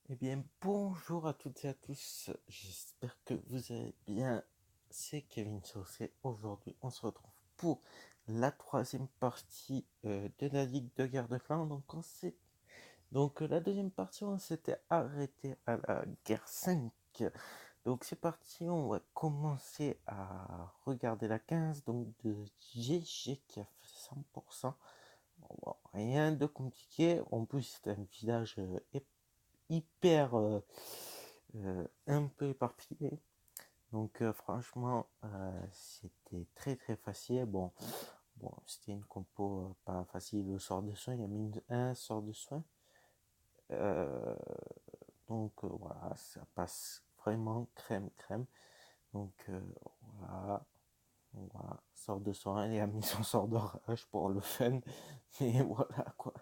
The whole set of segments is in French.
Eh bien, bonjour à toutes et à tous. J'espère que vous allez bien. C'est Kevin Saucé. Aujourd'hui, on se retrouve pour la troisième partie de la Ligue de guerre de Flandre. Donc, la deuxième partie, on s'était arrêté à la guerre 5. Donc, c'est parti. On va commencer à regarder la 15 donc de GG qui a fait 100%. Bon, rien de compliqué. En plus, c'est un village hyper un peu éparpillé. Donc franchement, c'était très très facile. Bon, c'était une compo pas facile. Le sort de soin, il y a mis un sort de soin. Euh, voilà, ça passe vraiment crème crème. Donc voilà, voilà, sort de soin, il a mis son sort d'orage pour le fun. Mais voilà quoi,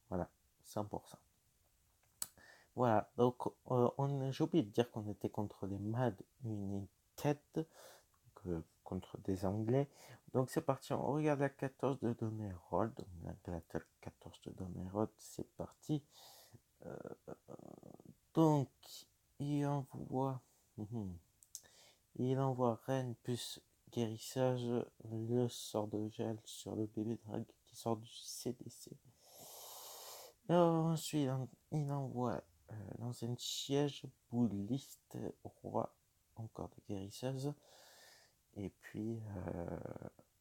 voilà, 100%. Voilà, donc j'ai oublié de dire qu'on était contre les Mad United, contre des Anglais. Donc c'est parti, on regarde la 14 de Donnerhold, donc la 14 de Donnerhold, c'est parti. Euh, donc il envoie, mhm, il envoie Rennes plus guérissage, le sort de gel sur le bébé drague qui sort du CDC. Ensuite, il envoie dans un siège bouliste roi, encore de guérisseuse. Et puis,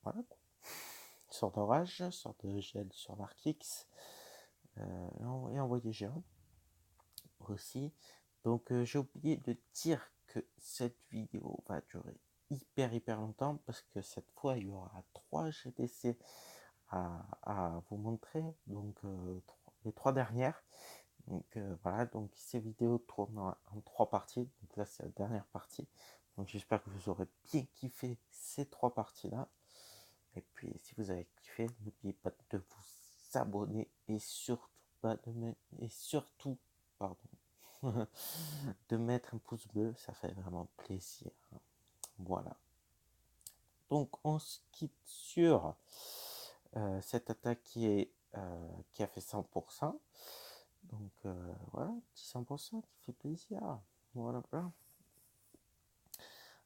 voilà. Sort d'orage, sort de gel sur l'Arctix. Et envoyé géant aussi. Donc, j'ai oublié de dire que cette vidéo va durer hyper longtemps parce que cette fois, il y aura 3 GTC à vous montrer. Donc, les 3 dernières. Donc voilà, donc ces vidéos tournent en 3 parties. Donc là, c'est la dernière partie. Donc j'espère que vous aurez bien kiffé ces 3 parties-là. Et puis si vous avez kiffé, n'oubliez pas de vous abonner et surtout pas de mettre, et surtout, pardon, de mettre un pouce bleu, ça fait vraiment plaisir. Voilà. Donc on se quitte sur cette attaque qui a fait 100%. Donc voilà, petit 100% qui fait plaisir. Voilà, voilà.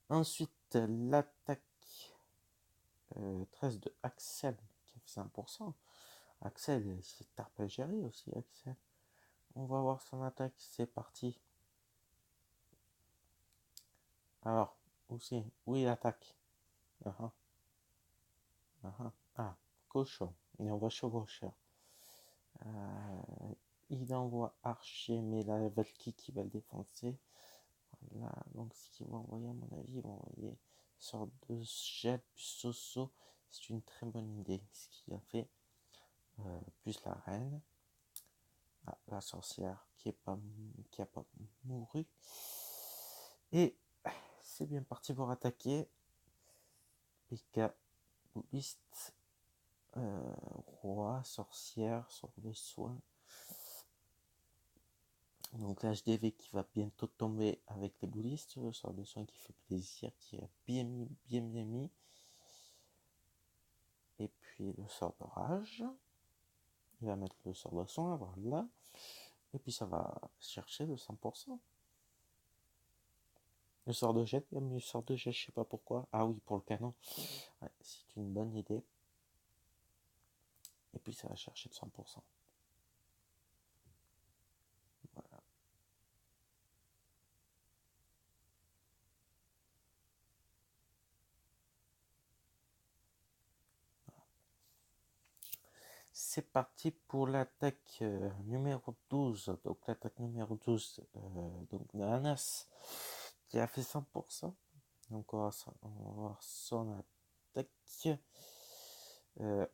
Ensuite, l'attaque 13 de Axel qui fait 5%. Axel, c'est Tarpegéry aussi, Axel. On va voir son attaque, c'est parti. Alors, où il attaque? uh-huh. Uh-huh. Ah, cochon. Il envoie chevaucheur. Il envoie archer, mais la Valky qui va le défoncer. Voilà, donc ce qu'ils vont envoyer, à mon avis, ils vont envoyer une sorte de jet plus Soso. C'est une très bonne idée ce qu'il a fait. Plus la reine, la sorcière qui a pas mouru. Et c'est bien parti pour attaquer. PK, bouliste, roi, sorcière, sort de soin. Donc l'HDV qui va bientôt tomber avec les boulistes, le sort de soin qui fait plaisir, qui a bien mis. Et puis le sort d'orage. Il va mettre le sort de soin, voilà. Et puis ça va chercher le 100%. Le sort de jet, il y a mis le sort de jet, je sais pas pourquoi. Ah oui, pour le canon. Ouais, c'est une bonne idée. Et puis ça va chercher le 100%. Voilà. C'est parti pour l'attaque numéro 12. Donc l'attaque numéro 12, donc de Anas, qui a fait 100%. Donc on va voir son attaque.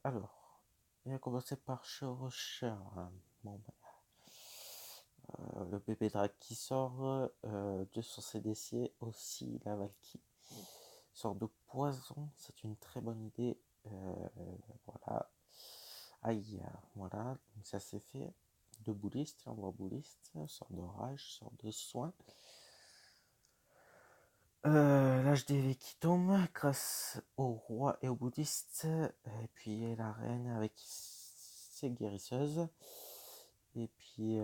Alors, il a commencé par chevaucheur. Bon, le bébé drag qui sort de son CDC aussi, la Valky sort de poison, c'est une très bonne idée. Voilà. Aïe, voilà, donc ça c'est fait. De bouliste, on voit bouliste, sort d'orage, sort de soin. L'HDV qui tombe grâce au roi et au bouddhiste. Et puis la reine avec ses guérisseuses. Et puis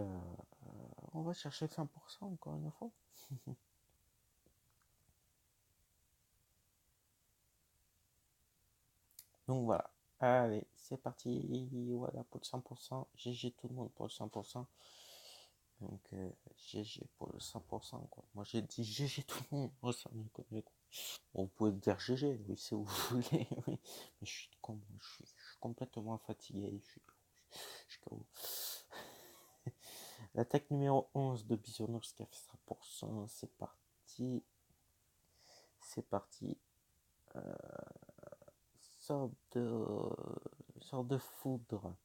on va chercher 100% encore une fois. Donc voilà. Allez, c'est parti. Voilà pour le 100%. GG tout le monde pour le 100%. Donc GG pour le 100%. Quoi. Moi j'ai dit GG tout le monde. Oh, ça me connaît, quoi. Bon, vous pouvez dire GG, oui, si vous voulez. Oui. Mais je suis complètement fatigué. Je suis KO. L'attaque numéro 11 de Bisounours qui a fait 100%. C'est parti. C'est parti. Sort de foudre.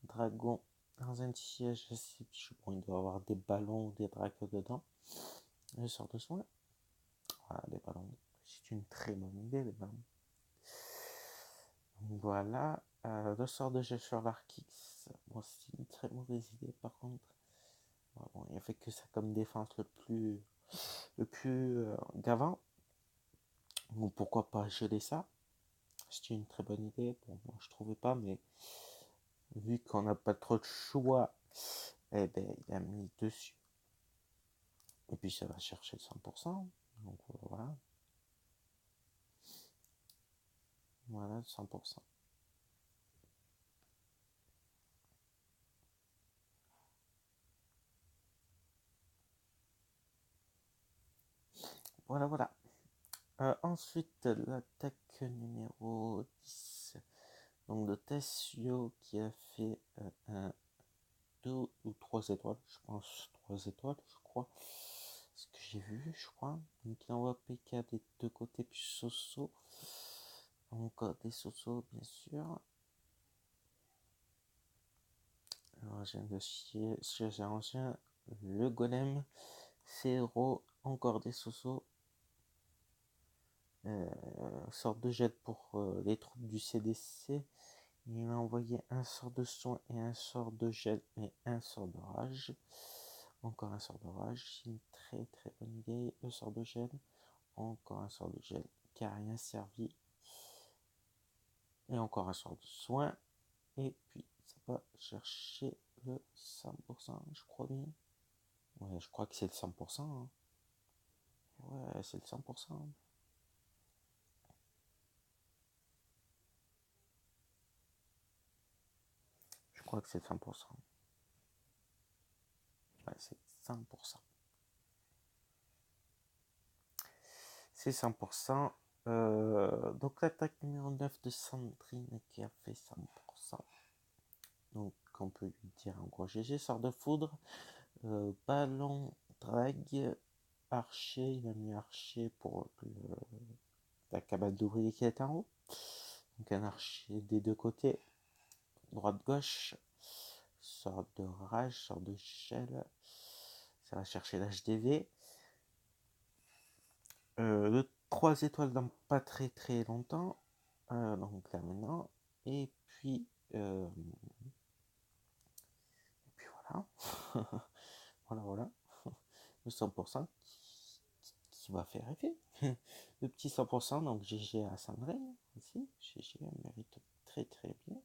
Dragon dans un siège. Bon, il doit y avoir des ballons ou des dragons dedans. Je sors de soin. Voilà, des ballons. C'est une très bonne idée, les ballons. Donc voilà. Le sort de jet sur l'Arkix. Bon, c'est une très mauvaise idée par contre. Bon, il a fait que ça comme défense le plus gavant. Donc pourquoi pas geler ça? C'était une très bonne idée. Bon, moi je trouvais pas, mais vu qu'on n'a pas trop de choix, eh ben il a mis dessus. Et puis ça va chercher le 100%. Donc voilà. Voilà, 100%. Voilà, voilà. Ensuite, l'attaque numéro 10. Donc de Tessio qui a fait un 2 ou 3 étoiles. Je pense 3 étoiles, je crois. Ce que j'ai vu, je crois. Donc il envoie PK des deux côtés, puis Soso. Encore des Soso, bien sûr. Alors, j'ai de siège ancien. Le golem. Zéro. Encore des Soso. Sorte de jet pour les troupes du CDC. Il a envoyé un sort de soin et un sort de gel et un sort de rage. Encore un sort de rage, c'est une très très bonne idée. Le sort de gel, encore un sort de gel qui n'a rien servi. Et encore un sort de soin. Et puis ça va chercher le 100%, je crois bien. Ouais, je crois que c'est le 100%. Hein. Ouais, c'est le 100%. Je crois que c'est 100%. Ouais, c'est 100%. C'est 100%. Donc l'attaque numéro 9 de Sandrine qui a fait 100%. Donc on peut lui dire en gros GG, sort de foudre, ballon, drague, archer, il a mis archer pour la cabane d'ouvrier qui est en haut. Donc un archer des deux côtés, droite-gauche, sort de rage, sort de gel, ça va chercher l'HDV. Le 3 étoiles dans pas très très longtemps, donc là maintenant, et puis voilà, voilà, le 100% qui va faire effet. Le petit 100%, donc GG à Sandrine aussi, GG, elle mérite très très bien.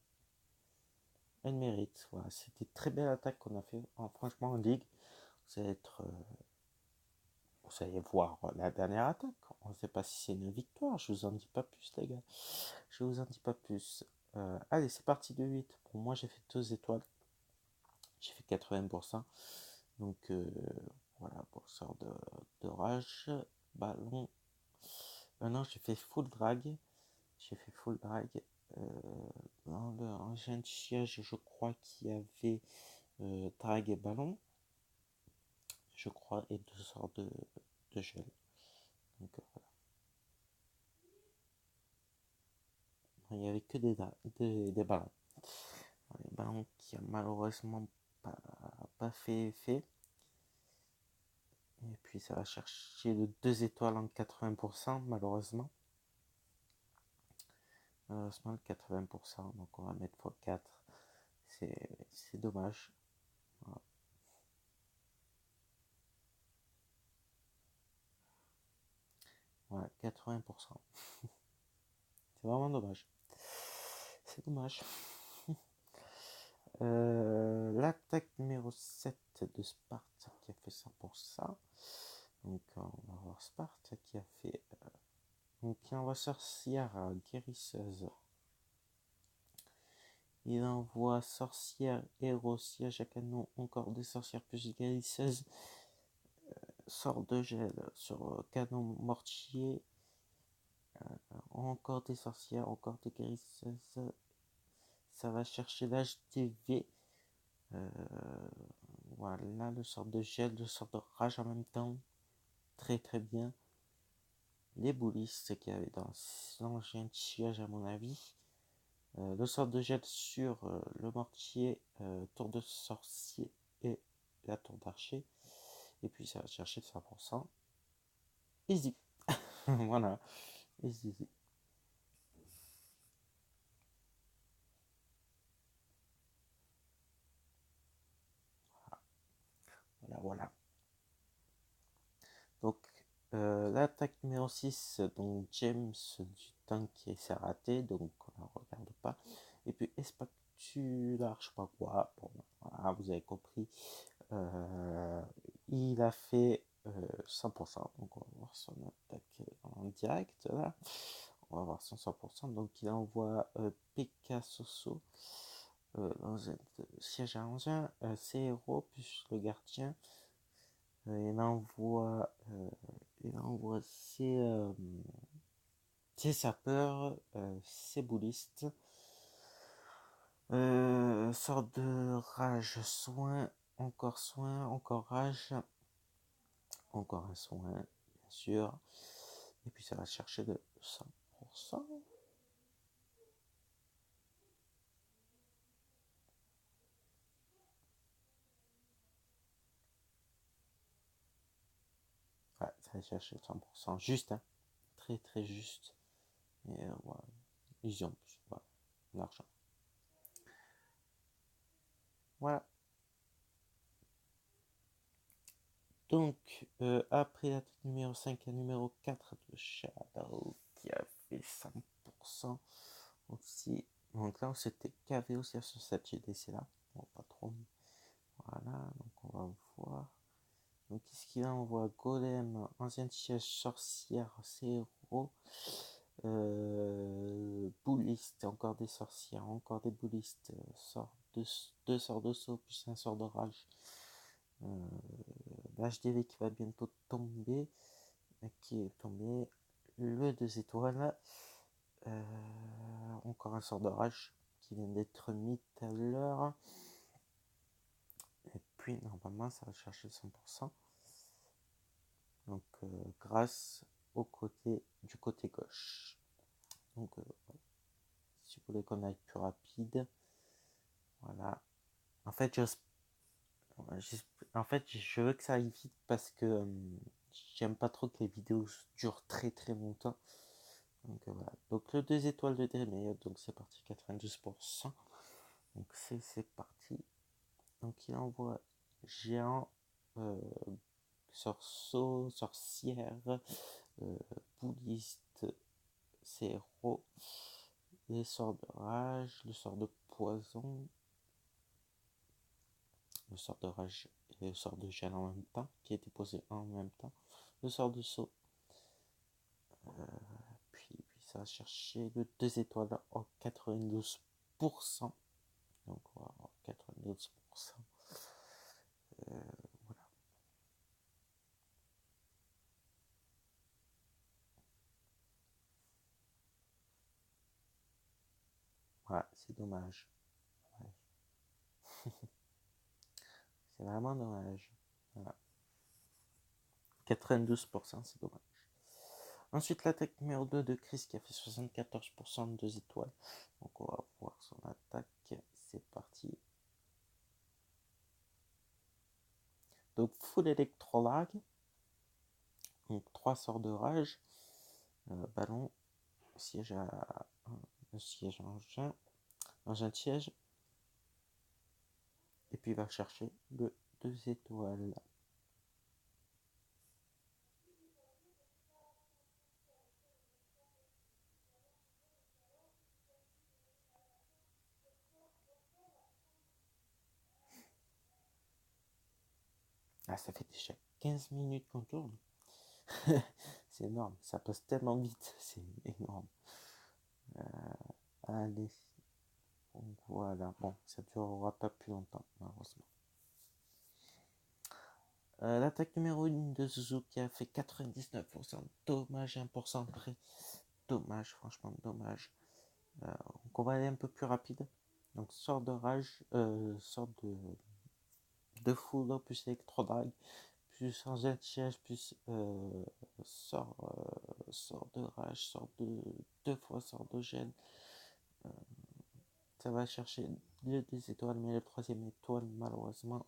Elle mérite, voilà, c'était très belle attaque qu'on a fait, franchement en ligue, vous allez être... vous allez voir la dernière attaque. On ne sait pas si c'est une victoire. Je vous en dis pas plus, les gars. Je vous en dis pas plus. Allez, c'est parti de 8. Pour moi, j'ai fait 2 étoiles. J'ai fait 80%. Donc, voilà, pour sort de rage. Ballon. Non, j'ai fait full drag. J'ai fait full drag. Dans le engin de siège, je crois qu'il y avait drag et ballon. Je crois, et 2 sorts de gel. Donc, voilà. Il n'y avait que des ballons. Les ballons qui a malheureusement pas fait effet. Et puis ça va chercher le 2 étoiles en 80%, malheureusement. Malheureusement, le 80%, donc on va mettre x4. C'est dommage. Voilà. Voilà, 80%. C'est vraiment dommage. C'est dommage. L'attaque numéro 7 de Sparte qui a fait ça pour ça. Donc on va voir Sparte qui a fait... donc il envoie sorcière guérisseuse. Il envoie sorcière, héros, siège à canon, encore des sorcières plus guérisseuses. Sort de gel sur canon mortier. Encore des sorcières, encore des guérisseuses. Ça va chercher l'HTV. Voilà, le sort de gel, le sort de rage en même temps. Très très bien. Les boulistes qu'il y avait dans l'engin de siège à mon avis. Le sort de gel sur le mortier, tour de sorcier et la tour d'archer. Et puis ça va chercher 100%. Easy. Voilà. Easy. Voilà. Donc, l'attaque numéro 6, donc James du tank s'est raté, donc on ne regarde pas. Et puis Espacula, je sais pas quoi, bon, voilà, vous avez compris. Il a fait 100%, donc on va voir son attaque en direct là. On va voir son 100%, donc il envoie Pegasoso dans un siège à engin, ses héros, plus le gardien. Il envoie ses sapeurs, ses boulistes. Sort de rage, soin, encore rage, encore un soin, bien sûr. Et puis ça va chercher de 100%. Ouais, ça va chercher 100%. Juste, hein. Très très juste. Et voilà. Ils ont plus. Voilà. L'argent. Voilà. Donc, après la numéro 5, la numéro 4 de Shadow qui a fait 5% aussi. Donc là, on s'était cavé aussi sur cette GDC là. Bon, pas trop. Voilà, donc on va voir. Donc, qu'est-ce qu'il a? On voit Golem, ancienne siège sorcière, c'est héros. Bouliste, encore des sorcières, encore des boulistes. Deux sorts de saut plus un sort de rage. L'HDV qui va bientôt tomber, qui est tombé. Le 2 étoiles. Encore un sort de rage qui vient d'être mis tout à l'heure. Et puis normalement ça va chercher 100%. Donc grâce du côté gauche. Donc si vous voulez qu'on aille plus rapide. Voilà. En fait, je veux que ça aille vite parce que j'aime pas trop que les vidéos durent très très longtemps. Donc voilà. Donc le 2 étoiles de dernier, donc c'est parti 92%. Donc c'est parti. Donc il envoie géant, sorceau, sorcière, bouliste, héros, les sorts de rage, le sort de poison, le sort de rage et le sort de gel en même temps, qui est déposé en même temps, le sort de saut. Puis ça va chercher le 2 étoiles en 92%. Donc on va avoir 92%. Voilà. Voilà, c'est dommage. Ouais. C'est vraiment dommage. Voilà. 92%, c'est dommage. Ensuite, l'attaque numéro 2 de Chris qui a fait 74% de 2 étoiles. Donc on va voir son attaque. C'est parti. Donc full électrolag. Donc 3 sorts de rage. Ballon. Siège à... siège engin de siège. Et puis il va chercher le 2 étoiles. Ah, ça fait déjà 15 minutes qu'on tourne. C'est énorme, ça passe tellement vite, c'est énorme. Allez, voilà, bon, ça durera pas plus longtemps, malheureusement. L'attaque numéro 1 de Suzuki a fait 99%. Dommage, 1% près. Dommage, franchement, dommage. Donc on va aller un peu plus rapide. Donc sort de rage, sort de foudre, plus électro-drag, plus sans siège, plus sort, sort de rage, sort de deux fois sort de gel. Ça va chercher les deux étoiles, mais la troisième étoile, malheureusement,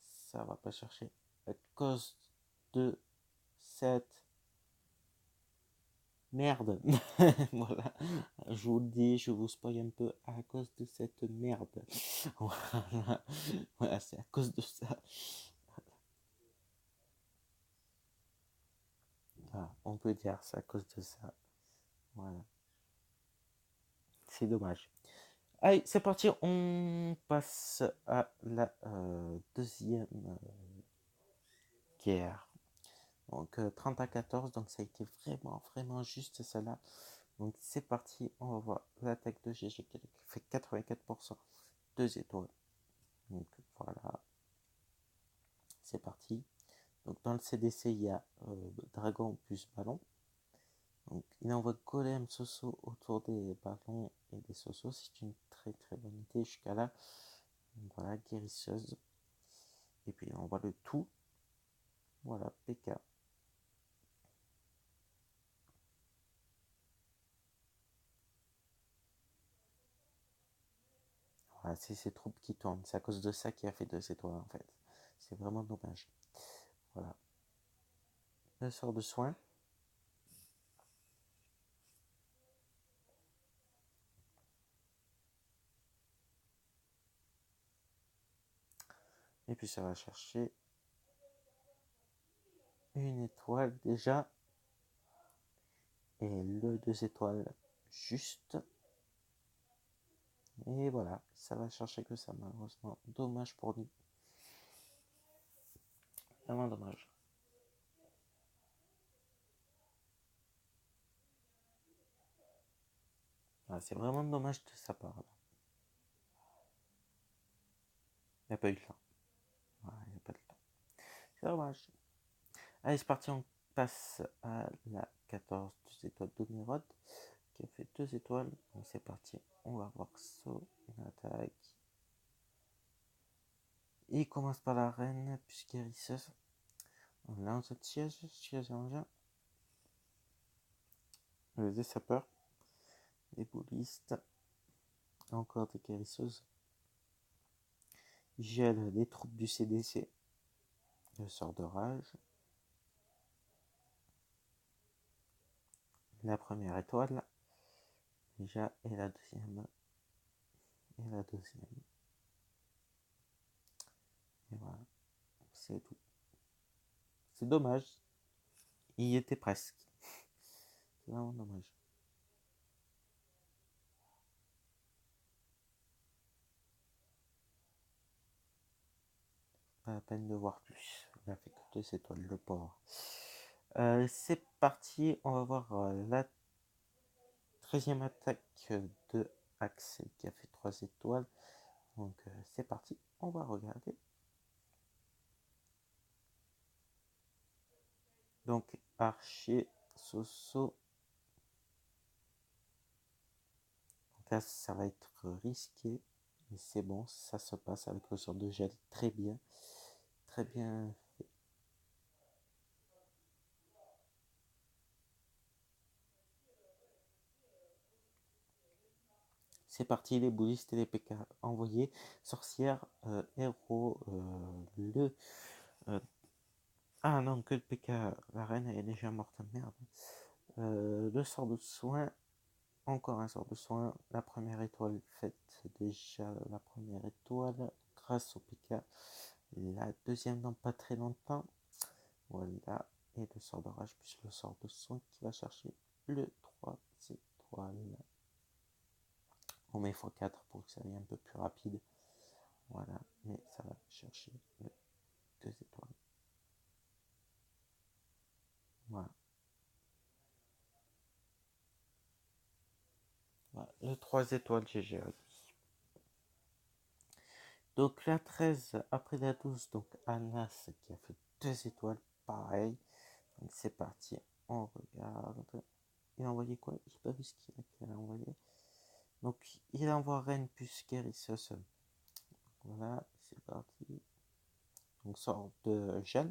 ça va pas chercher à cause de cette merde. Voilà, je vous le dis, je vous spoil un peu à cause de cette merde. Voilà, voilà, c'est à cause de ça. Voilà, on peut dire c'est à cause de ça. Voilà, c'est dommage. Allez, c'est parti, on passe à la deuxième guerre. Donc 30 à 14, donc ça a été vraiment, vraiment juste celle-là. Donc c'est parti, on va voir l'attaque de GG qui fait 84%, 2 étoiles. Donc voilà, c'est parti. Donc dans le CDC, il y a Dragon plus Ballon. Donc il envoie Golem Soso autour des ballons et des Soso. C'est une très très bonne idée jusqu'à là. Donc voilà, guérisseuse. Et puis on voit le tout. Voilà, PK. Voilà, c'est ces troupes qui tournent. C'est à cause de ça qu'il a fait 2 étoiles en fait. C'est vraiment dommage. Voilà. Le sort de soin. Et puis ça va chercher une étoile déjà. Et le 2 étoiles juste. Et voilà, ça va chercher que ça malheureusement. Dommage pour lui. Vraiment dommage. Voilà, c'est vraiment dommage de sa part. Il n'y a pas eu le temps. Voilà, il n'y a pas eu le temps. C'est dommage. Allez, c'est parti, on passe à la 14 2 étoiles d'Onerod qui a fait 2 étoiles. Donc c'est parti, on va voir saut, une attaque. Il commence par la reine, puis guérisseuse. On lance le siège engin. Des sapeurs, des boulistes, encore des guérisseuses. Gèle des troupes du CDC. Le sort de rage. La première étoile. Déjà, et la deuxième. Et la deuxième. Et voilà, c'est tout. C'est dommage. Il y était presque. C'est vraiment dommage. Pas la peine de voir plus. Il a fait que 2 étoiles, le pauvre. C'est parti, on va voir la 13e attaque de Axel qui a fait 3 étoiles. Donc c'est parti, on va regarder. Donc Archer, Soso. Donc là ça va être risqué. Mais c'est bon, ça se passe avec le sort de gel très bien. Très bien fait. C'est parti, les boulistes et les PK envoyés. Sorcière, héros, le... ah non, que le PK, la reine est déjà morte, merde. Le sort de soin, encore un sort de soin. La première étoile faite déjà, la première étoile grâce au PK. La deuxième dans pas très longtemps. Voilà. Et le sort de rage plus le sort de soin qui va chercher le 3 étoiles. On met x4 pour que ça aille un peu plus rapide. Voilà, mais ça va chercher le 2 étoiles. 3 étoiles, GG. Donc la 13 après la 12, donc Anas qui a fait 2 étoiles, pareil. Donc c'est parti, on regarde. Il a envoyé quoi? J'ai pas vu ce qu'il a envoyé. Donc il envoie Rennes plus Kérissos. Voilà, c'est parti. Donc sort de gel,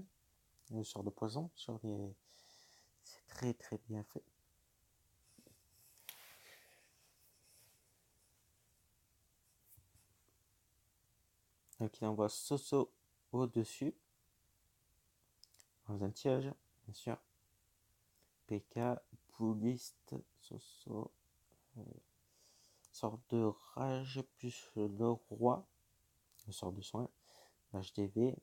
le sort de poison sur les. C'est très très bien fait. Donc il envoie Soso au-dessus. Dans un tirage, bien sûr. PK, Bouliste, Soso. Sort de rage plus le roi. Le sort de soin. HDV.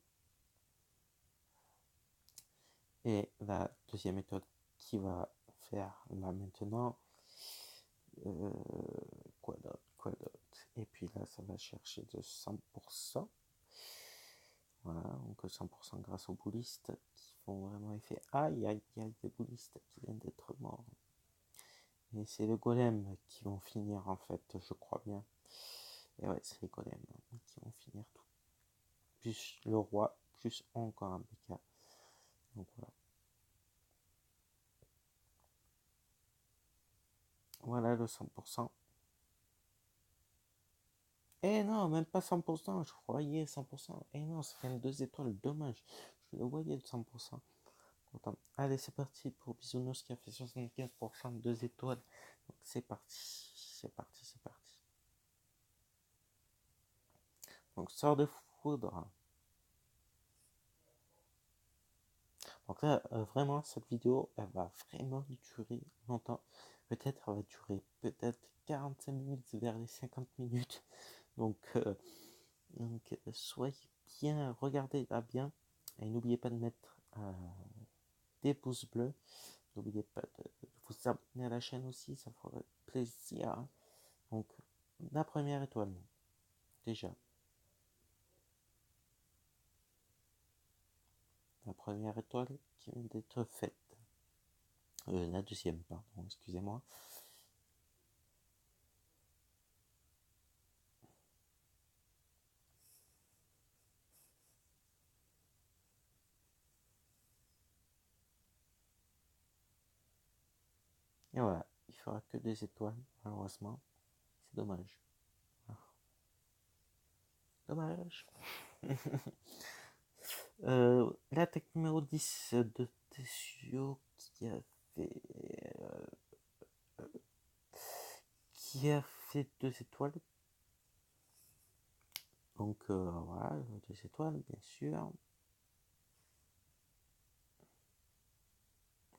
Et la deuxième méthode qui va faire là maintenant. Quoi d'autre. Et puis là, ça va chercher de 100%. Voilà, donc 100% grâce aux boulistes qui font vraiment effet. Aïe, aïe, aïe, des boulistes qui viennent d'être morts. Et c'est le golem qui vont finir en fait, je crois bien. Et ouais, c'est les golems qui vont finir tout. Plus le roi, plus encore un BK. Donc voilà. Voilà le 100%. Eh non, même pas 100%, je croyais 100%. Eh non, ça fait 2 étoiles, dommage. Je le voyais de 100%. Content. Allez, c'est parti pour Bisounours qui a fait 75%, 2 étoiles. Donc c'est parti, c'est parti, c'est parti. Donc sort de foudre. Donc là, vraiment, cette vidéo, elle va vraiment durer longtemps. Peut-être, elle va durer peut-être 45 minutes vers les 50 minutes. Donc soyez bien, regardez-la bien. Et n'oubliez pas de mettre des pouces bleus. N'oubliez pas de vous abonner à la chaîne aussi, ça ferait plaisir. Donc, la première étoile, déjà. La première étoile qui vient d'être faite. La deuxième, pardon, excusez-moi. Et voilà, il ne fera que des étoiles, malheureusement. C'est dommage. Dommage. L'attaque numéro 10 de Tessio qui a fait 2 étoiles. Donc voilà, 2 étoiles, bien sûr.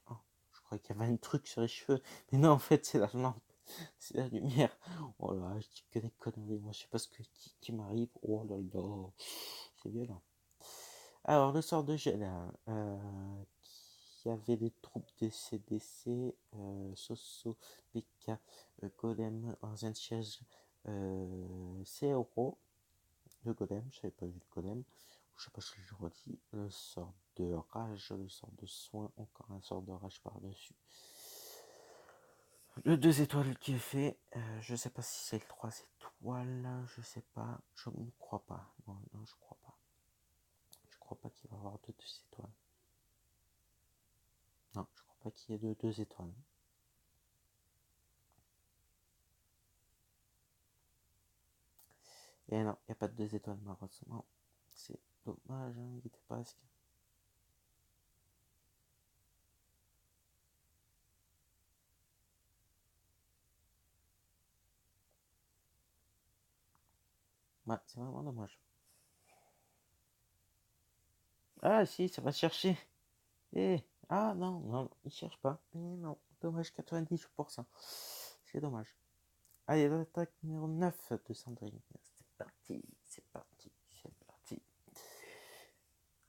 Oh, je croyais qu'il y avait un truc sur les cheveux. Mais non, en fait, c'est la lampe. C'est la lumière. Oh là, je dis que des conneries. Moi, je sais pas ce qui m'arrive. Oh là là. C'est violent. Alors, le sort de gel, qui avait des troupes de CDC, Soso, PK, Golem, Ancien Siège, CRO, le Golem, je savais pas vu le Golem, je sais pas si je redis, le sort de rage, le sort de soin, encore un sort de rage par-dessus. Le 2 étoiles qui est fait, je sais pas si c'est le 3 étoiles, je sais pas, je ne crois pas, non, je crois pas. Je crois pas qu'il va y avoir de 2 étoiles. Non, je crois pas qu'il y ait de 2 étoiles. Et non, il n'y a pas de 2 étoiles malheureusement. C'est dommage, hein, il était presque. Ouais, c'est vraiment dommage. Ah si, ça va chercher. Eh, ah non, non, il cherche pas. Eh non, dommage, 98%. C'est dommage. Allez, l'attaque numéro 9 de Sandrine. C'est parti, c'est parti, c'est parti.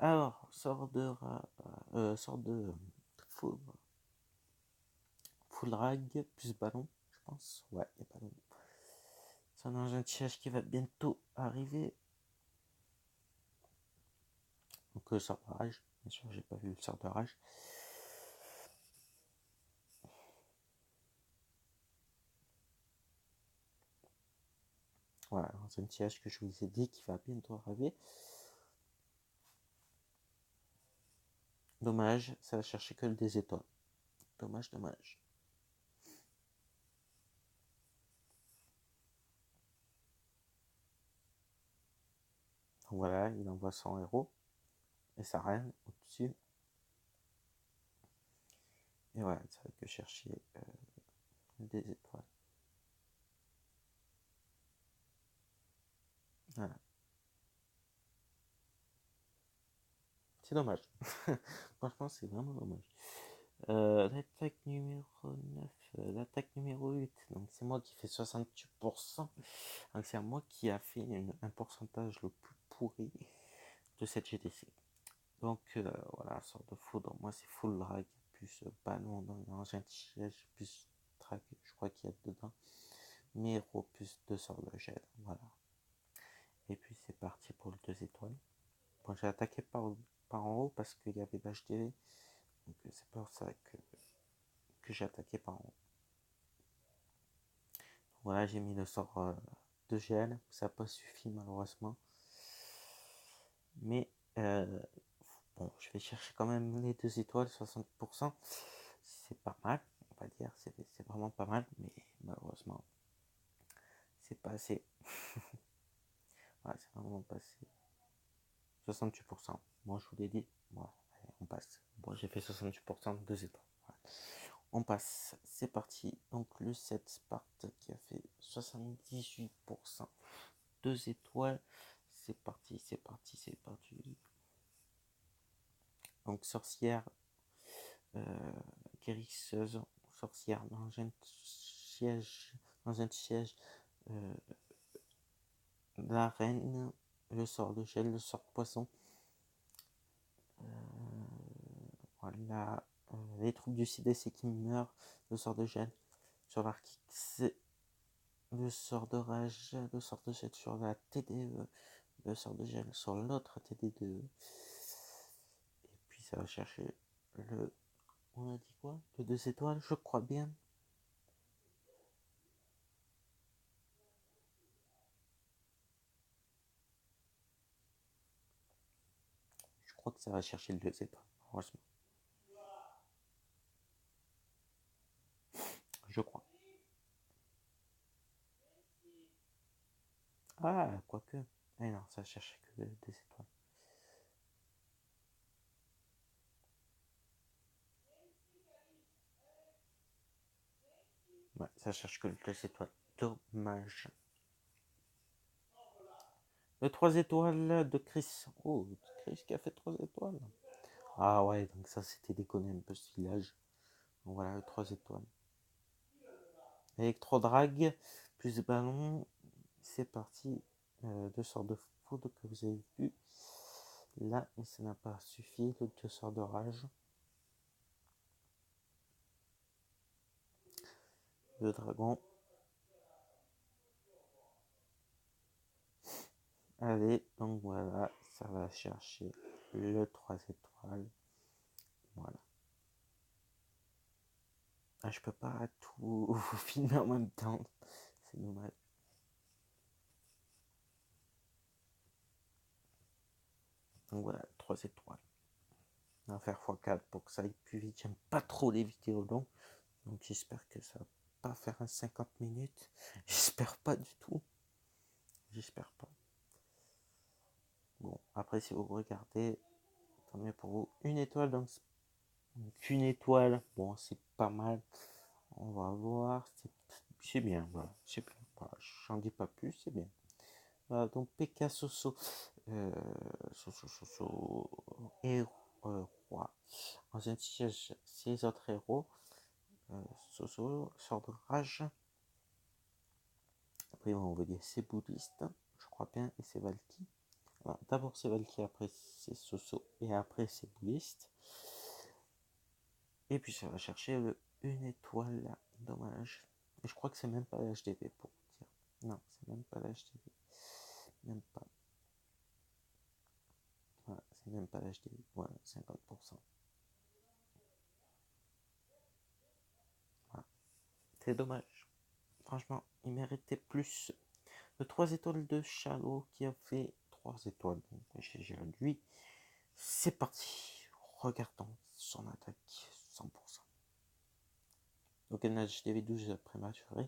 Alors, sort de full, full rag plus ballon, je pense. Ouais, il y a ballon. C'est un engin de tirage qui va bientôt arriver. Donc, sort de rage. Bien sûr, j'ai pas vu le sort de rage. dans un siège que je vous ai dit qui va bientôt arriver. Dommage, ça va chercher que des étoiles. Dommage, dommage. Donc voilà, il envoie son héros et sa reine au-dessus. Et voilà, ça va que chercher des étoiles. Voilà. C'est dommage. Franchement, c'est vraiment dommage. L'attaque numéro 9, l'attaque numéro 8, donc c'est moi qui fais 68%. Donc c'est à moi qui a fait un pourcentage le plus pourri de cette GTC. Donc voilà, sort de foudre, moi c'est full drag, plus ballon dans l'engin de siège, plus drag, je crois qu'il y a dedans. Méro plus 2 sorts de gel, voilà. Et puis c'est parti pour le 2 étoiles. Bon, j'ai attaqué par en haut parce qu'il y avait l'HDV. Donc c'est pour ça que j'ai attaqué par en haut. Voilà, j'ai mis le sort de gel. Ça n'a pas suffi malheureusement. Mais bon, je vais chercher quand même les 2 étoiles, 60%. C'est pas mal, on va dire. C'est vraiment pas mal. Mais malheureusement, c'est pas assez. Ouais, c'est vraiment pas assez. 68%. Moi, je vous l'ai dit. Voilà, allez, on passe. Bon, j'ai fait 68%, 2 étoiles. Voilà. On passe, c'est parti. Donc le 7 Sparte qui a fait 78%, 2 étoiles. C'est parti, c'est parti, c'est parti. Donc sorcière, guérisseuse, sorcière dans un siège, euh, la reine, le sort de gel, le sort de poisson. Voilà, les troupes du CDC qui meurent, le sort de gel sur l'Arctique, le sort de rage, le sort de gel sur la TDE, le sort de gel sur l'autre TD2. Et puis ça va chercher le... On a dit quoi? Le 2 étoiles, je crois bien. Je crois que ça va chercher le 2 étoiles, franchement. Je crois. Ah, quoique. Eh non, ça cherche que des étoiles. Ouais, ça cherche que le 2 étoiles. Dommage. Le 3 étoiles de Chris. Oh, Chris qui a fait 3 étoiles. Ah ouais, donc ça c'était déconné un peu ce village. Donc voilà, le 3 étoiles. Électro-drag, plus ballon. C'est parti. 2 sorts de foudre que vous avez vu. Là, mais ça n'a pas suffi. Le 2 sorts de rage. Le dragon. Allez, donc voilà, ça va chercher le 3 étoiles. Voilà. Ah, je peux pas tout vous filmer en même temps. C'est dommage. Donc voilà, 3 étoiles. On va faire x4 pour que ça aille plus vite. J'aime pas trop les vidéos longues. Donc j'espère que ça va pas faire un 50 minutes. J'espère pas du tout. J'espère pas. Bon, après si vous regardez, tant mieux pour vous. Une étoile, donc une étoile. Bon, c'est pas mal. On va voir. C'est bien, voilà. C'est bien. Voilà. J'en dis pas plus, c'est bien. Voilà, donc PK Soso. Soso. Et roi. Dans un siège, 6 autres héros. Soso, sort de rage. Après, on va dire c'est bouddhiste, je crois bien, et c'est Valky. D'abord c'est Valky, après c'est Soso, et après c'est bouddhiste. Et puis ça va chercher le 1 étoile, là. Dommage. Et je crois que c'est même pas l'HDV pour dire. Non, c'est même pas l'HDV. Même pas. Voilà, c'est même pas l'HDV. Voilà, 50%. Voilà. C'est dommage. Franchement, il méritait plus. Le 3 étoiles de Chalot qui a fait 3 étoiles. Donc GG à lui. C'est parti. Regardons son attaque 100%. Donc un HDV 12 prématuré.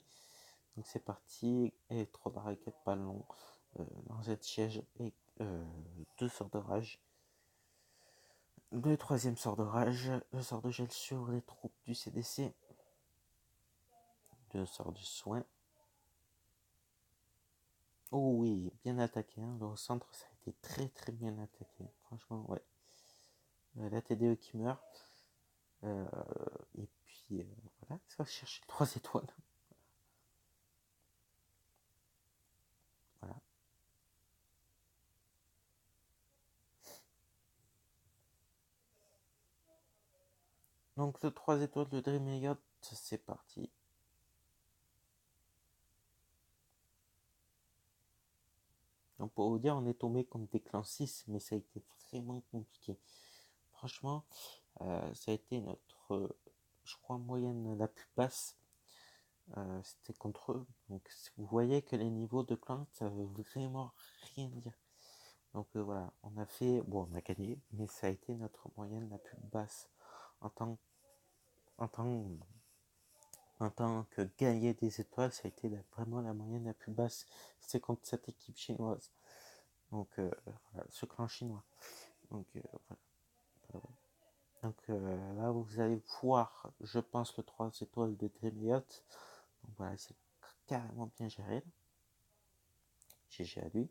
Donc c'est parti. Trop de raquettes ballon. Dans cette siège et 2 sorts de rage. Le troisième sort de rage. Le sort de gel sur les troupes du CDC. 2 sorts de soin. Oh oui, bien attaqué. Hein. Le centre, ça a été très très bien attaqué. Franchement, ouais. La TDE qui meurt. Et puis, voilà, ça va chercher 3 étoiles. Voilà. Donc, le 3 étoiles de Dream Elliott, c'est parti. Donc, pour vous dire, on est tombé comme des clans 6, mais ça a été vraiment compliqué. Franchement, ça a été notre, je crois, moyenne la plus basse. C'était contre eux. Donc, vous voyez que les niveaux de clan, ça veut vraiment rien dire. Donc, voilà, on a fait, bon, on a gagné, mais ça a été notre moyenne la plus basse en tant, en tant, en tant que gagner des étoiles. Ça a été vraiment la moyenne la plus basse. C'est contre cette équipe chinoise. Donc, voilà, ce clan chinois. Donc, voilà. Donc là, vous allez voir, je pense, le 3 étoiles de Dream Yacht. Donc voilà, c'est carrément bien géré. GG à lui.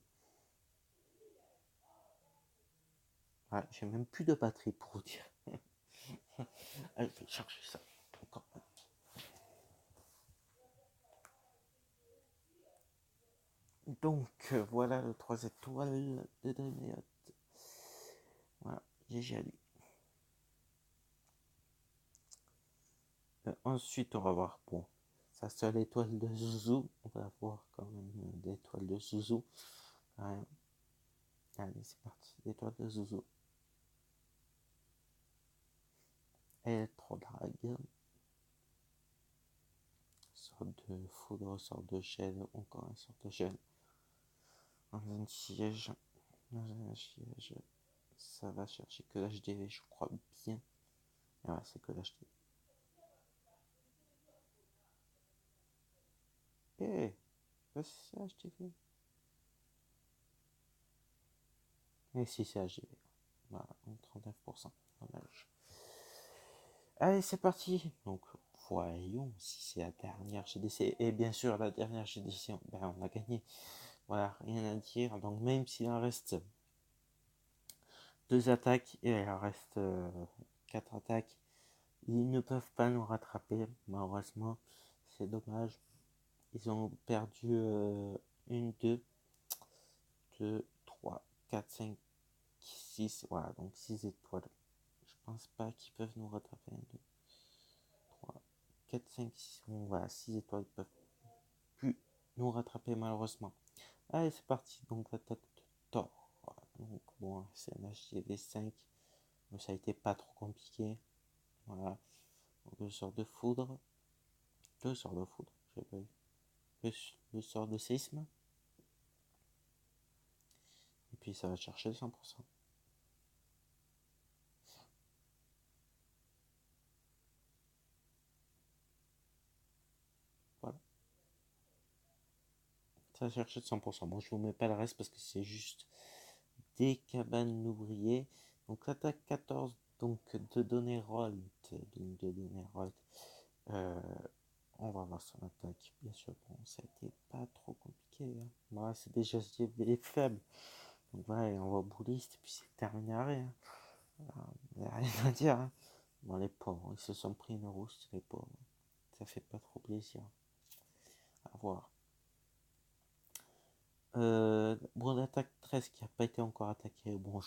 Voilà, j'ai même plus de batterie pour vous dire. Allez, je vais chercher ça. Encore. Donc voilà le 3 étoiles de Dream Yacht. Voilà, GG à lui. Ensuite, on va voir, bon, sa seule étoile de Zuzu. On va voir quand même l'étoile de Zuzu. Ouais. Allez, c'est parti, l'étoile de Zuzu. Électro-drague. Sort de foudre, sort de gel, encore un sort de gel. Dans un siège. Dans un siège. Ça va chercher que l'HDV, je crois bien. Ah ouais, c'est que l'HDV. Eh, c'est HDV. Et si c'est HDV. Voilà, 39%. Dommage. Allez, c'est parti. Donc, voyons si c'est la dernière GDC. Et bien sûr, la dernière GDC, ben, on a gagné. Voilà, rien à dire. Donc, même s'il en reste 2 attaques, et il en reste 4 attaques, ils ne peuvent pas nous rattraper, malheureusement. C'est dommage. Ils ont perdu 1, 2, 2, 3, 4, 5, 6. Voilà, donc 6 étoiles. Je pense pas qu'ils peuvent nous rattraper. 1, 2, 3, 4, 5, 6. Bon, voilà, 6 étoiles peuvent plus nous rattraper, malheureusement. Allez, c'est parti. Donc, l'attaque de Thor. Voilà. Donc, bon, c'est un HGV 5. Donc, ça a été pas trop compliqué. Voilà. Donc, le sort de foudre. Le sort de foudre. J'ai pas eu. Le sort de séisme. Et puis ça va chercher le 100%. Voilà. Ça va chercher le 100%. Moi je vous mets pas le reste parce que c'est juste des cabanes d'ouvriers. Donc l'attaque 14 donc de donner Rolt. De donner Rolt. On va voir son attaque. Bien sûr, bon, ça a été pas trop compliqué. Hein. Voilà, c'est déjà des faibles. Donc voilà, on va au bouliste et puis c'est terminé. Hein. Il n'y a rien à dire. Hein. Bon, les pauvres, ils se sont pris une rousse, les pauvres. Ça fait pas trop plaisir. À voir. Bon, l'attaque 13 qui n'a pas été encore attaquée. Bon,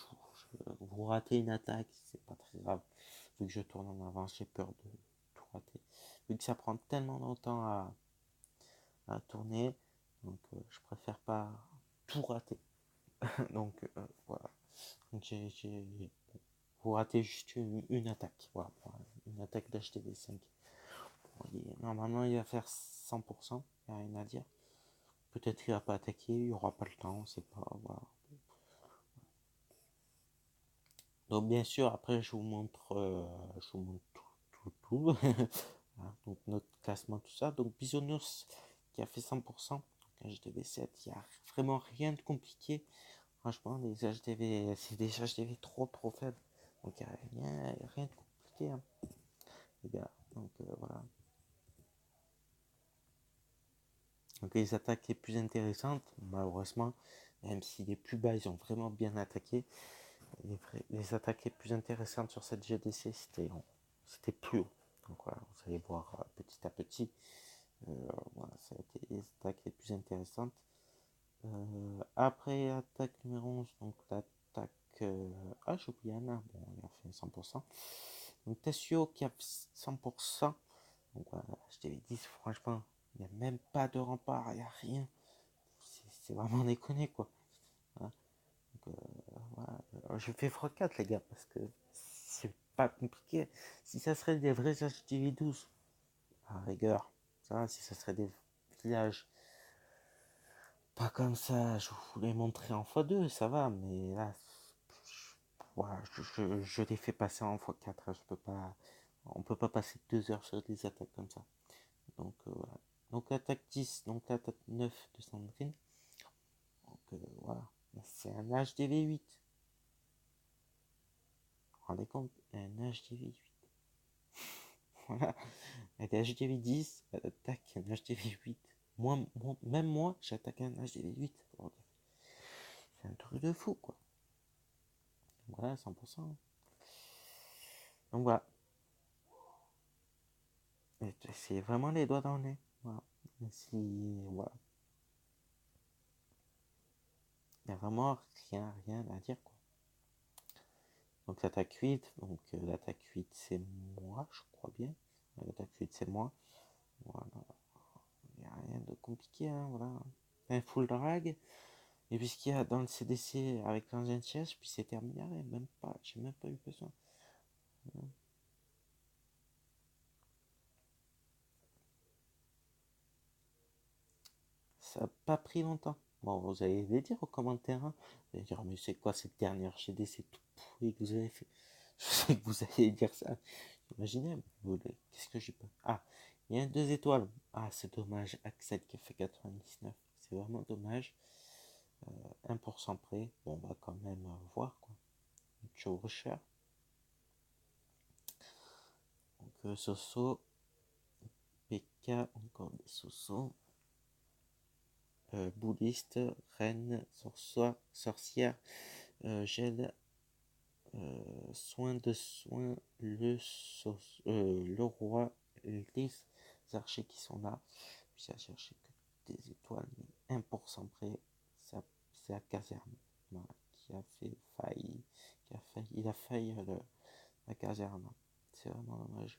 vous ratez une attaque, c'est pas très grave. Vu que je tourne en avance, j'ai peur de tout rater. Vu que ça prend tellement longtemps à tourner, donc je préfère pas tout rater. Donc voilà. Donc vous ratez juste une attaque. Voilà, une attaque d'HTV 5. Bon, normalement, il va faire 100%, il n'y a rien à dire. Peut-être qu'il va pas attaquer, il n'y aura pas le temps, c'est pas. Voilà. Donc bien sûr, après je vous montre tout. Voilà, donc notre classement, tout ça. Donc Bisounours qui a fait 100%, donc HDV7, il n'y a vraiment rien de compliqué. Franchement, les HDV, c'est des HDV trop faibles. Donc il n'y a rien de compliqué, hein, les gars. Donc voilà. Donc les attaques les plus intéressantes, malheureusement, même si les plus bas, ils ont vraiment bien attaqué, les attaques les plus intéressantes sur cette GDC, c'était plus haut. Donc voilà, vous allez voir petit à petit. Voilà, ça a été les attaques les plus intéressantes. Après attaque numéro 11, donc l'attaque... Ah, j'ai oublié Anna, bon, il a fait 100%. Donc Tessio qui a 100%. Donc voilà, je t'avais dit, franchement, il n'y a même pas de rempart, il n'y a rien. C'est vraiment déconné, quoi. Voilà. Donc, voilà. Alors, je fais x4, les gars, parce que c'est pas compliqué. Si ça serait des vrais HTV12, à rigueur, ça, si ça serait des villages pas comme ça, je vous les montrer en x2, ça va, mais là, voilà, je les fais passer en x4, je peux pas, on peut pas passer 2 heures sur des attaques comme ça. Donc voilà. Donc l'attaque 10, donc l'attaque 9 de Sandrine. Donc voilà, c'est un HDV8. Vous vous rendez compte, un HDV8. Voilà, elle est HDV10, elle attaque un HDV8. Même moi, j'attaque un HDV8. C'est un truc de fou, quoi. Voilà, 100%. Donc voilà. C'est vraiment les doigts dans le nez. Voilà. Voilà. Il n'y a vraiment rien à dire, quoi. Donc l'attaque 8, donc l'attaque 8 c'est moi, je crois bien. L'attaque 8 c'est moi. Voilà. Il n'y a rien de compliqué, hein, voilà. Un full drag. Et puis ce qu'il y a dans le CDC avec l'ancien siège, puis c'est terminé, même pas, j'ai même pas eu besoin. Ça n'a pas pris longtemps. Bon, vous allez les dire aux commentaires, hein. Vous allez dire, mais c'est quoi cette dernière GDC tout pourri que vous avez fait? Je sais que vous allez dire ça. Imaginez, qu'est-ce que j'ai pas. Ah, il y a 2 étoiles. Ah, c'est dommage. Axel qui a fait 99. C'est vraiment dommage. 1% près. Bon, on va quand même voir, quoi. Joe Rocher. Donc, Soso. PK, encore des Soso. Bouddhiste, reine, sorcière, gel, soin de soin, le roi, les archers qui sont là. Puis ça a cherché que des étoiles, mais 1% près, c'est la caserne, voilà, qui a fait faille, il a failli la caserne. C'est vraiment dommage.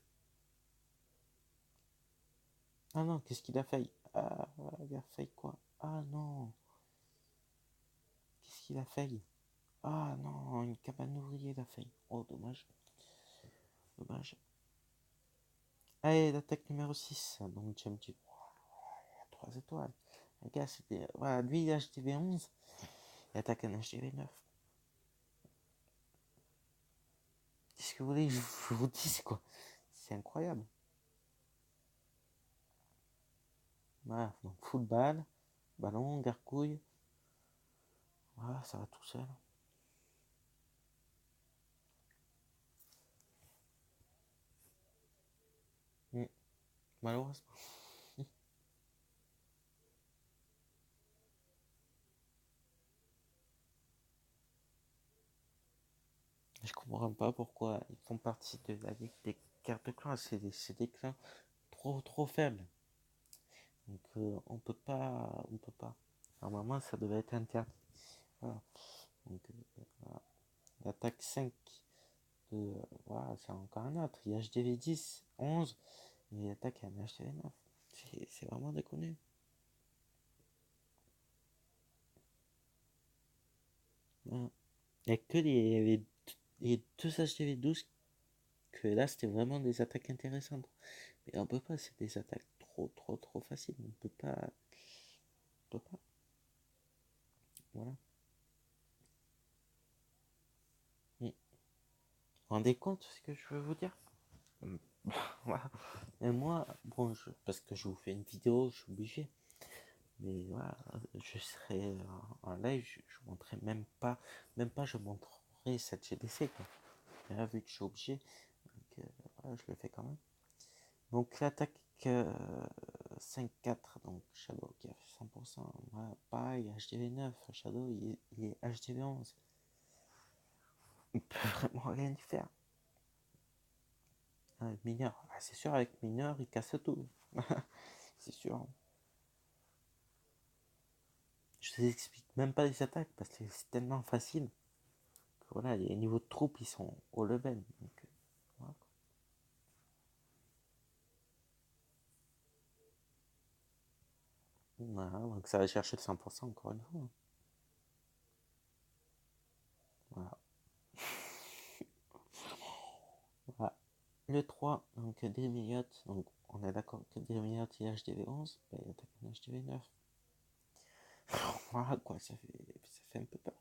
Ah non, qu'est-ce qu'il a failli? Ah, il a failli quoi? Ah non, qu'est-ce qu'il a failli? Ah non, une cabane ouvrier, il a failli. Oh, dommage. Dommage. Allez, l'attaque numéro 6. Donc, James dit 3 étoiles. Les gars, c'était. Voilà, lui, il a HTV 11. Il attaque un HTV 9. Qu'est-ce que vous voulez que je vous dise, quoi? C'est incroyable. Voilà, donc football, ballon, gargouille. Voilà, ça va tout seul. Malheureusement. Je comprends pas pourquoi ils font partie de la ligue des cartes de clan. C'est des clans trop faibles. Donc on peut pas. Normalement ça devait être interdit. Voilà. Donc voilà. L'attaque 5 de voilà, c'est encore un autre. Il y a HDV 10, 11, et il attaque un HDV 9. C'est vraiment déconné. Voilà. Il n'y a que les deux HDV 12 que là c'était vraiment des attaques intéressantes. Mais on peut pas, c'est des attaques trop faciles. On peut peux pas. Voilà. Vous vous rendez compte ce que je veux vous dire? Voilà. Et moi, bon, parce que je vous fais une vidéo, je suis obligé. Mais voilà, je serai en live, je montrerai même pas je montrerai cette GDC, quoi. Et là, vu que je suis obligé, donc, voilà, je le fais quand même. Donc l'attaque 5-4, donc Shadow qui a fait 100%. Voilà, pareil, HDV9, Shadow il est HDV11. Il peut vraiment rien y faire. Mineur, c'est sûr, avec mineur, il casse tout. C'est sûr. Je vous explique même pas les attaques parce que c'est tellement facile. Que voilà, les niveaux de troupes ils sont au level. Donc, voilà. Voilà, donc ça va chercher le 100% encore une fois. Voilà. Voilà. Le 3, donc Demilliot, donc on est d'accord que Demilliot il est HDV11, bah, il attaque un HDV9. Voilà quoi, ça fait un peu peur.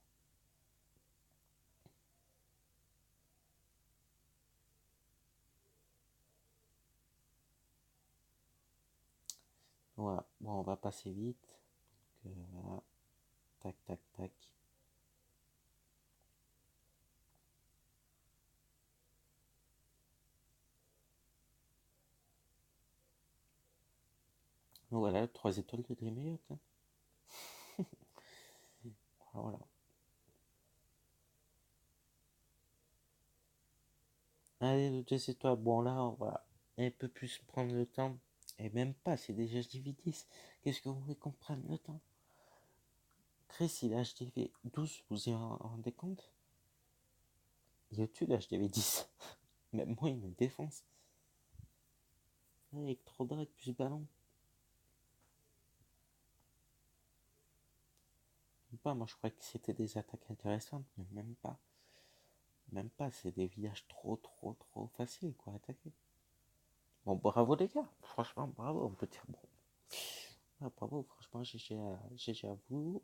Voilà, bon on va passer vite. Donc, voilà. Tac tac tac. Donc voilà, 3 étoiles de Demilliot. Hein. Voilà. Allez, le 2 étoiles, bon là on va un peu plus prendre le temps. Et même pas, c'est déjà HDV10. Qu'est-ce que vous voulez qu'on prenne le temps? Chris, il a HDV12, vous y rendez compte? Il est au-dessus de HDV10. Même moi, il me défonce. Electro-Drag plus ballon. Même pas, moi je croyais que c'était des attaques intéressantes, mais même pas. Même pas, c'est des villages trop faciles quoi à attaquer. Bon, bravo les gars, franchement, bravo, on peut dire bon. Ah, bravo, franchement, GG à vous. Vous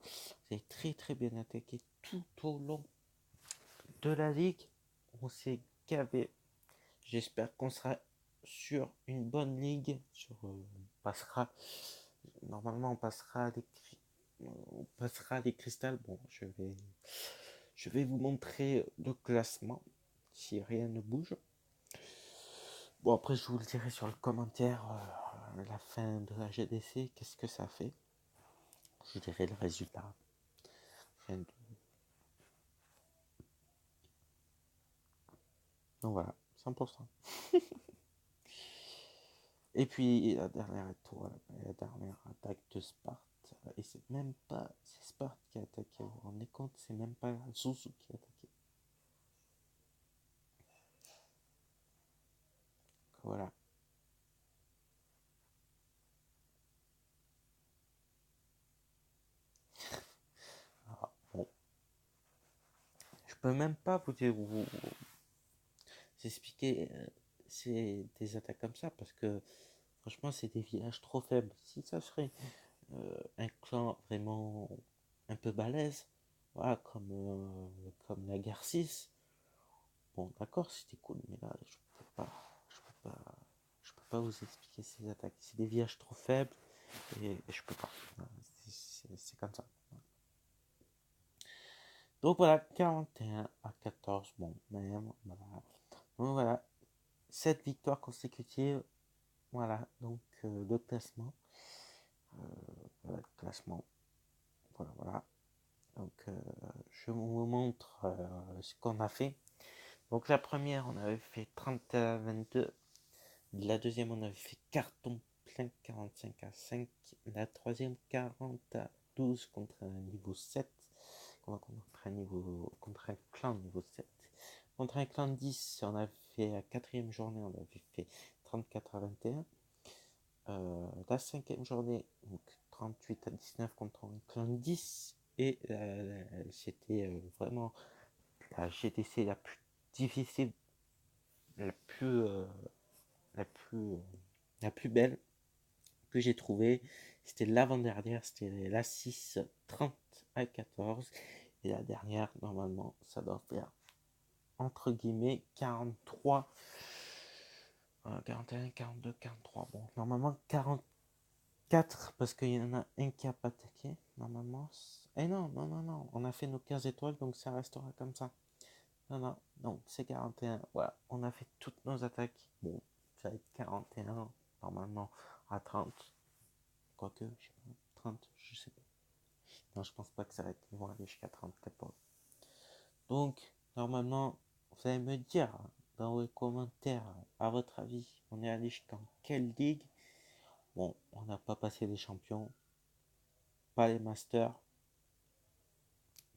avez très bien attaqué tout au long de la ligue. On s'est gavé. J'espère qu'on sera sur une bonne ligue. On passera. Normalement, on passera des cristals. Bon, je vais vous montrer le classement si rien ne bouge. Bon, après, je vous le dirai sur le commentaire la fin de la GDC. Qu'est-ce que ça fait? Je dirai le résultat. Donc voilà, 100%. Et puis la dernière étoile, la dernière attaque de Sparte. Et c'est même pas c'est Sparte qui a attaqué. Vous vous rendez compte, c'est même pas Zouzou qui a attaqué. Voilà. Alors, bon, je peux même pas vous expliquer c'est des attaques comme ça parce que franchement c'est des villages trop faibles. Si ça serait un clan vraiment un peu balèze, voilà, comme la guerre 6, bon d'accord c'était cool, mais là je peux pas vous expliquer ces attaques. C'est des villages trop faibles et je peux pas. C'est comme ça. Donc voilà, 41 à 14, bon, même, voilà. Donc voilà, 7 victoires consécutives, voilà, donc le classement, voilà, le classement, voilà. Donc je vous montre ce qu'on a fait. Donc la première, on avait fait 30 à 22. La deuxième, on avait fait carton plein 45 à 5. La troisième, 40 à 12 contre un niveau 7. Contre un clan niveau 7. Contre un clan 10, on avait fait la quatrième journée, on avait fait 34 à 21. La cinquième journée, donc 38 à 19 contre un clan 10. Et c'était vraiment la GTC la plus difficile, la plus, la plus, la plus belle. que j'ai trouvé. C'était l'avant-dernière, c'était la 6-30-14. Et la dernière, normalement, ça doit faire entre guillemets 43, 41, 42, 43. Bon, normalement 44 parce qu'il y en a un qui a pas attaqué. Normalement. Eh non, non, non, non. On a fait nos 15 étoiles, donc ça restera comme ça. Non, non, donc c'est 41. Voilà, on a fait toutes nos attaques. Bon, ça va être 41 normalement à 30. Quoique, je sais pas, 30, je sais pas. Non, je pense pas que ça va être, ils vont aller jusqu'à 34. Donc, normalement, vous allez me dire dans les commentaires, à votre avis, on est allé jusqu'en quelle ligue? Bon, on n'a pas passé les champions, pas les masters.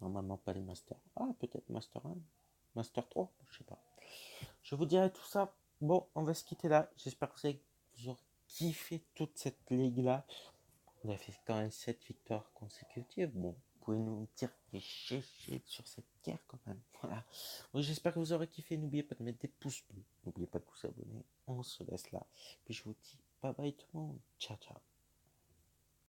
Normalement, pas les masters. Ah, peut-être Master 1, Master 3, je sais pas. Je vous dirai tout ça. Bon, on va se quitter là. J'espère que vous aurez kiffé toute cette ligue-là. On a fait quand même 7 victoires consécutives. Bon, vous pouvez nous dire des GG sur cette guerre quand même. Voilà. Bon, j'espère que vous aurez kiffé. N'oubliez pas de mettre des pouces bleus. N'oubliez pas de vous abonner. On se laisse là. Puis je vous dis bye bye tout le monde. Ciao, ciao.